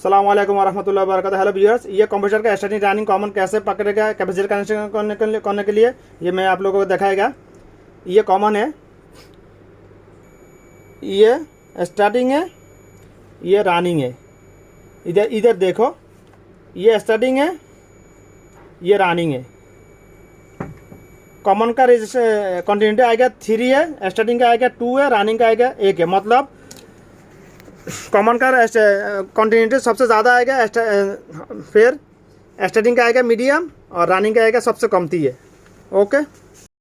अस्सलाम वालेकुम वरहमतुल्लाहि वबरकातुहू। हेलो व्यूअर्स, ये कंप्यूटर का स्टार्टिंग रनिंग कॉमन कैसे पकड़ेगा कैपेसिटर कनेक्शन करने के लिए ये मैं आप लोगों को दिखाएगा। ये कॉमन है, ये स्टार्टिंग है, ये रनिंग है। इधर इधर देखो, ये स्टार्टिंग है, ये रनिंग है। कॉमन का कंटिन्यूटी आएगा 3 है, स्टार्टिंग का आएगा 2 है, रनिंग का आएगा 1 है। मतलब कॉमन का कंटिन्यूटी सबसे ज़्यादा आएगा, फिर स्टार्टिंग का आएगा मीडियम और रनिंग का आएगा सबसे कमती है। ओके।